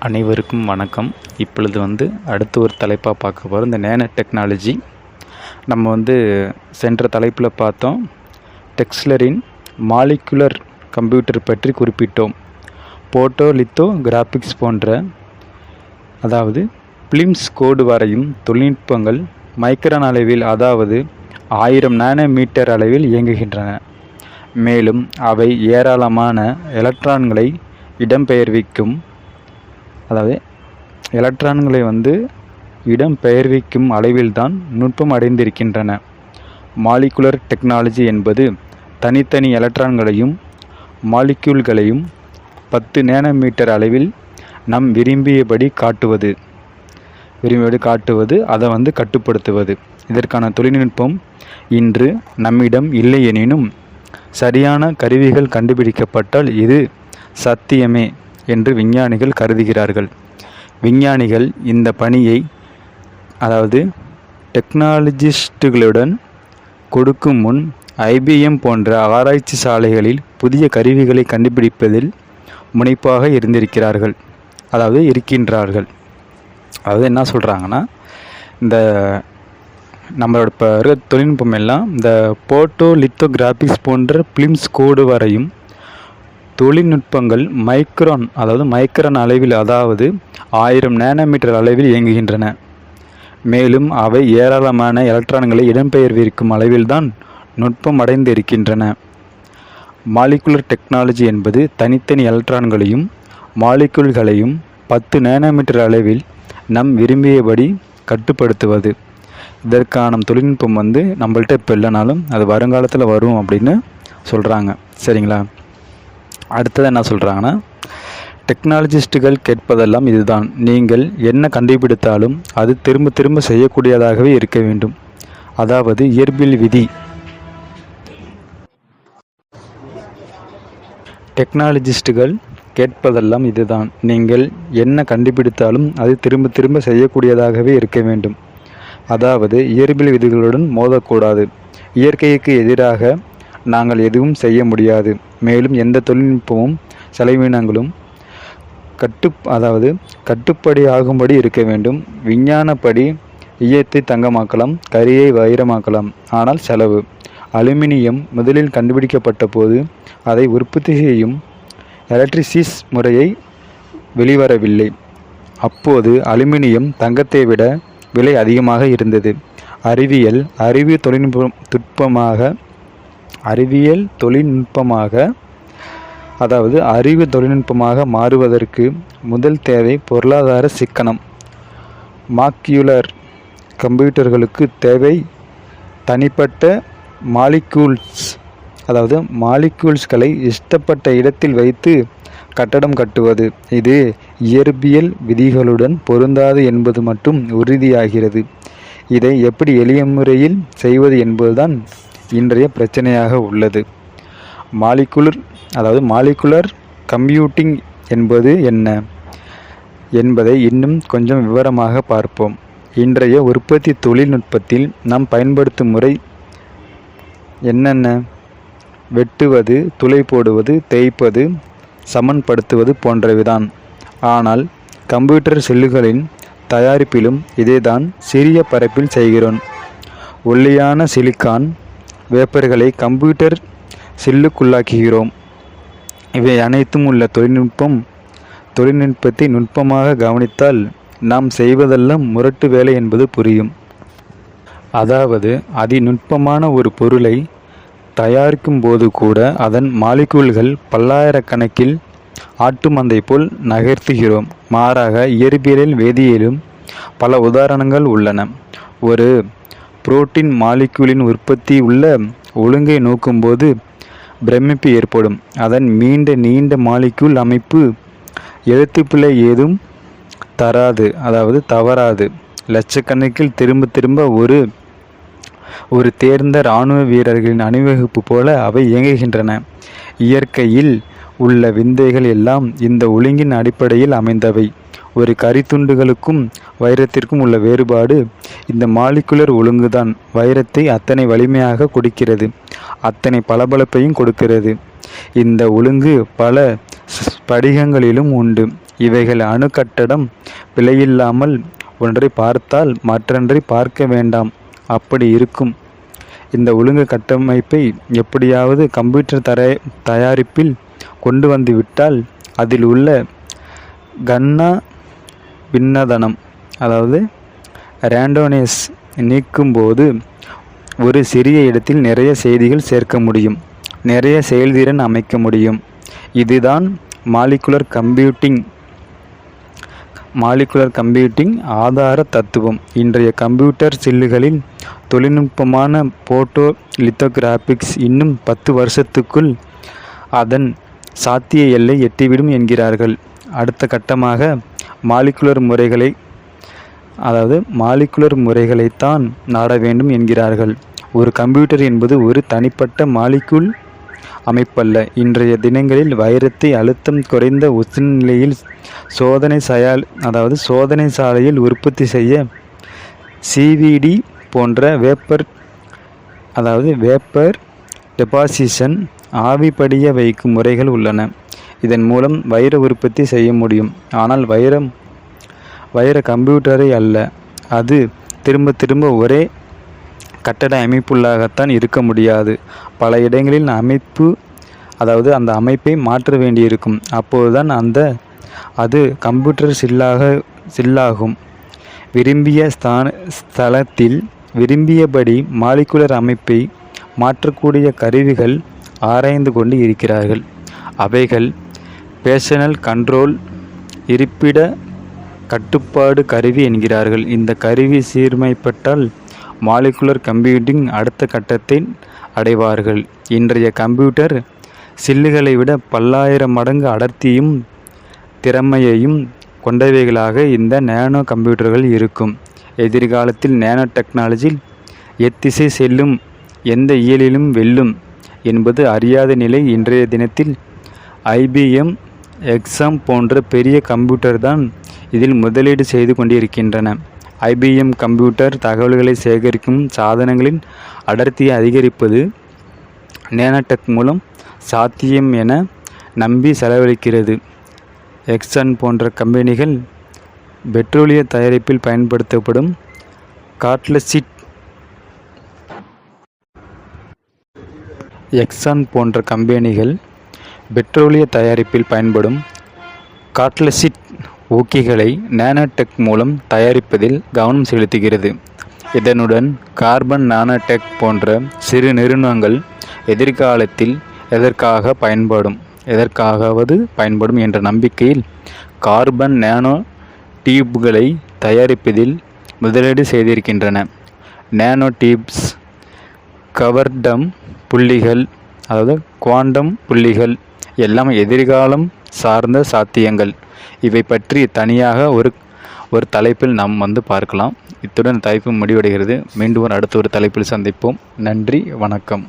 அனைவருக்கும் வணக்கம். இப்பொழுது அடுத்து ஒரு தலைப்பாக பார்க்க போகிறோம். இந்த நேனோ டெக்னாலஜி. நம்ம சென்ற தலைப்பில் பார்த்தோம், டெஸ்லரின் மாலிகுலர் கம்ப்யூட்டர் பற்றி குறிப்பிட்டோம். போட்டோ லித்தோ கிராஃபிக்ஸ் போன்ற, அதாவது பிலிம்ஸ் கோடு வரையும் தொழில்நுட்பங்கள் மைக்ரான் அளவில், அதாவது 1000 நானோமீட்டர் அளவில் இயங்குகின்றன. மேலும் அவை ஏராளமான எலக்ட்ரான்களை இடம்பெயர்விக்கும் இடம்பெயர்விக்கும் அளவில்தான் நுட்பம் அடைந்திருக்கின்றன. மாலிகுலர் டெக்னாலஜி என்பது தனித்தனி எலக்ட்ரான்களையும் மாலிக்யூல்களையும் 10 நேனோமீட்டர் அளவில் நம் விரும்பியபடி காட்டுவது, அதை கட்டுப்படுத்துவது. இதற்கான தொழில்நுட்பம் இன்று நம்மிடம் இல்லை எனினும், சரியான கருவிகள் கண்டுபிடிக்கப்பட்டால் இது சத்தியமே என்று விஞ்ஞானிகள் கருதுகிறார்கள். விஞ்ஞானிகள் இந்த பணியை, டெக்னாலஜிஸ்டுகளுடன் கொடுக்கும் முன் IBM போன்ற ஆராய்ச்சி சாலைகளில் புதிய கருவிகளை கண்டுபிடிப்பதில் முனைப்பாக இருக்கின்றார்கள். என்ன சொல்கிறாங்கன்னா, இந்த நம்மளோட இப்போ இருக்கிற தொழில்நுட்பம் எல்லாம் இந்த போட்டோ லித்தோ கிராஃபிக்ஸ் போன்ற பிலிம்ஸ் கோடு வரையும் தொழில்நுட்பங்கள் மைக்ரான் அளவில், அதாவது 1000 நானோமீட்டர் அளவில் இயங்குகின்றன. மேலும் அவை ஏராளமான எலக்ட்ரான்களை இடம்பெயர்விக்கும் அளவில்தான் நுட்பம் அடைந்து இருக்கின்றன. மாலிகுலர் டெக்னாலஜி என்பது தனித்தனி எலக்ட்ரான்களையும் மாலிகுல்களையும் 10 நேனோமீட்டர் அளவில் நம் விரும்பியபடி கட்டுப்படுத்துவது. இதற்கான தொழில்நுட்பம் நம்மள்ட்ட இப்போ இல்லைனாலும் அது வருங்காலத்தில் வரும் அப்படின்னு சொல்கிறாங்க. சரிங்களா? அடுத்தது என்ன சொல்கிறாங்கன்னா, டெக்னாலஜிஸ்டுகள் கேட்பதெல்லாம் இதுதான்: நீங்கள் என்ன கண்டுபிடித்தாலும் அது திரும்ப திரும்ப செய்யக்கூடியதாகவே இருக்க வேண்டும். அதாவது இயற்பியல் விதி. டெக்னாலஜிஸ்டுகள் கேட்பதெல்லாம் இதுதான்: நீங்கள் என்ன கண்டுபிடித்தாலும் அது திரும்ப திரும்ப செய்யக்கூடியதாகவே இருக்க வேண்டும். அதாவது இயற்பியல் விதிகளுடன் மோதக்கூடாது. இயற்கைக்கு எதிராக நாங்கள் எதுவும் செய்ய முடியாது. மேலும் எந்த தொழில்நுட்பமும் செலவினங்களும் கட்டுப்படியாகும்படி இருக்க வேண்டும். விஞ்ஞானப்படி ஈயத்தை தங்கமாக்கலாம், கரியை வைரமாக்கலாம். ஆனால் செலவு. அலுமினியம் முதலில் கண்டுபிடிக்கப்பட்ட போது அதை உற்பத்தி செய்யும் எலக்ட்ரிசிஸ் முறையை வெளிவரவில்லை. அப்போது அலுமினியம் தங்கத்தை விட விலை அதிகமாக இருந்தது. அறிவு தொழில்நுட்பமாக மாறுவதற்கு முதல் தேவை பொருளாதார சிக்கனம். மாலிகுலர் கம்ப்யூட்டர்களுக்கு தேவை தனிப்பட்ட மாலிக்யூல்ஸ்களை இஷ்டப்பட்ட இடத்தில் வைத்து கட்டடம் கட்டுவது. இது இயற்பியல் விதிகளுடன் பொருந்தாது என்பது மட்டும் உறுதியாகிறது. இதை எப்படி எளிய முறையில் செய்வது என்பதுதான் இன்றைய பிரச்சனையாக உள்ளது. மாலிகுலர் கம்ப்யூட்டிங் என்பது என்ன என்பதை இன்னும் கொஞ்சம் விவரமாக பார்ப்போம். இன்றைய உற்பத்தி தொழில்நுட்பத்தில் நாம் பயன்படுத்தும் முறை என்னென்ன? வெட்டுவது, துளை போடுவது, தேய்ப்பது, சமன்படுத்துவது போன்றவைதான். ஆனால் கம்ப்யூட்டர் செல்லுகளின் தயாரிப்பிலும் இதேதான் சிறிய பரப்பில் செய்கிறோம். ஒல்லியான சிலிக்கான் வேப்பர்களை கம்ப்யூட்டர் செல்லுக்குள்ளாக்குகிறோம். இவை அனைத்தும் உள்ள தொழில்நுட்பத்தை நுட்பமாக கவனித்தால் நாம் செய்வதெல்லாம் முரட்டு வேலை என்பது புரியும். அதாவது அதிநுட்பமான ஒரு பொருளை தயாரிக்கும் போது கூட அதன் மாலிகுல்கள் பல்லாயிரக்கணக்கில் ஆட்டு மந்தை போல் நகர்த்துகிறோம். மாறாக இயற்பியலில், வேதியியலிலும் பல உதாரணங்கள் உள்ளன. ஒரு புரோட்டீன் மாலிகுலின் உற்பத்தி உள்ள ஒழுங்கை நோக்கும்போது பிரமிப்பு ஏற்படும். அதன் நீண்ட மாலிகுல் அமைப்பு எழுத்துப்பிழை ஏதும் தவறாது. லட்சக்கணக்கில் திரும்ப ஒரு தேர்ந்த இராணுவ வீரர்களின் அணிவகுப்பு போல அவை இயங்குகின்றன. இயற்கையில் உள்ள விந்தைகள் எல்லாம் இந்த ஒழுங்கின் அடிப்படையில் அமைந்தவை. ஒரு கரித்துண்டுகளுக்கும் வைரத்திற்கும் உள்ள வேறுபாடு இந்த மாலிகுலர் ஒழுங்குதான். வைரத்தை அத்தனை வலிமையாக கொடுக்கிறது, அத்தனை பளபளப்பையும் கொடுக்கிறது. இந்த ஒழுங்கு பல படிகங்களிலும் உண்டு. இவைகள் அணு கட்டடம் பிழையில்லாமல் ஒன்றை பார்த்தால் மற்றொன்றை பார்க்க வேண்டாம், அப்படி இருக்கும். இந்த ஒழுங்கு கட்டமைப்பை எப்படியாவது கம்ப்யூட்டர் தயாரிப்பில் கொண்டு வந்து விட்டால் அதில் உள்ள கன்னா பின்னதனம், அதாவது ரேண்டோனேஸ் நீக்கும்போது ஒரு சிறிய இடத்தில் நிறைய செய்திகள் சேர்க்க முடியும், நிறைய செயல்திறன் அமைக்க முடியும். இதுதான் மாலிகுலர் கம்ப்யூட்டிங் ஆதார தத்துவம். இன்றைய கம்ப்யூட்டர் சில்லுகளில் தொழில்நுட்பமான போட்டோ லித்தோகிராபிக்ஸ் இன்னும் 10 வருஷத்துக்குள் அதன் சாத்திய எல்லை எட்டிவிடும் என்கிறார்கள். அடுத்த கட்டமாக மாலிகுலர் முறைகளைத்தான் நாட வேண்டும் என்கிறார்கள். ஒரு கம்ப்யூட்டர் என்பது ஒரு தனிப்பட்ட மாலிகுல் அமைப்பல்ல. இன்றைய தினங்களில் வைரத்தை அழுத்தம் குறைந்த உஷ்ண நிலையில் சோதனை சாலையில் உற்பத்தி செய்ய சிவிடி போன்ற வேப்பர் டெபாசிஷன் ஆவி படிய வைக்கும் முறைகள் உள்ளன. இதன் மூலம் வைர உற்பத்தி செய்ய முடியும். ஆனால் வைர கம்ப்யூட்டரை அல்ல. அது திரும்ப திரும்ப ஒரே கட்டட அமைப்புள்ளாகத்தான் இருக்க முடியாது. பல இடங்களில் அந்த அமைப்பை மாற்ற வேண்டியிருக்கும். அப்போதுதான் அது கம்ப்யூட்டர் சில்லாகும். விரும்பிய ஸ்தலத்தில் விரும்பியபடி மாலிகுலர் அமைப்பை மாற்றக்கூடிய கருவிகள் ஆராய்ந்து கொண்டு இருக்கிறார்கள். அவைகள் பேர்சனல் கண்ட்ரோல், இருப்பிட கட்டுப்பாடு கருவி என்கிறார்கள். இந்த கருவி சீர்மைப்பட்டால் மாலிகுலர் கம்ப்யூட்டிங் அடுத்த கட்டத்தை அடைவார்கள். இன்றைய கம்ப்யூட்டர் சில்லுகளை விட பல்லாயிரம் மடங்கு அடர்த்தியும் திறமையையும் கொண்டவைகளாக இந்த நேனோ கம்ப்யூட்டர்கள் இருக்கும். எதிர்காலத்தில் நேனோ டெக்னாலஜியில் எத்திசை செல்லும், எந்த இயலிலும் வெல்லும் என்பது அறியாத நிலை. இன்றைய தினத்தில் ஐபிஎம், எக்ஸாம் போன்ற பெரிய கம்ப்யூட்டர் தான் இதில் முதலீடு செய்து கொண்டிருக்கின்றன. ஐபிஎம் கம்ப்யூட்டர் தகவல்களை சேகரிக்கும் சாதனங்களின் அடர்த்தியை அதிகரிப்பது நேனோடெக் மூலம் சாத்தியம் என நம்பி செலவழிக்கிறது. எக்ஸான் போன்ற கம்பெனிகள் பெட்ரோலிய தயாரிப்பில் பயன்படுத்தப்படும் காட்லசிட் ஊக்கிகளை நேனோடெக் மூலம் தயாரிப்பதில் கவனம் செலுத்துகிறது. இதனுடன் கார்பன் நானோடெக் போன்ற சிறு நிறுவனங்கள் எதிர்காலத்தில் எதற்காவது பயன்படும் என்ற நம்பிக்கையில் கார்பன் நானோ டியூப்களை தயாரிப்பதில் முதலீடு செய்திருக்கின்றன. நானோ டியூப்ஸ், குவாண்டம் புள்ளிகள் எல்லாம் எதிர்காலம் சார்ந்த சாத்தியங்கள். இவை பற்றி தனியாக ஒரு தலைப்பில் நாம் பார்க்கலாம். இத்துடன் தலைப்பு முடிவடைகிறது. மீண்டும் அடுத்த ஒரு தலைப்பில் சந்திப்போம். நன்றி, வணக்கம்.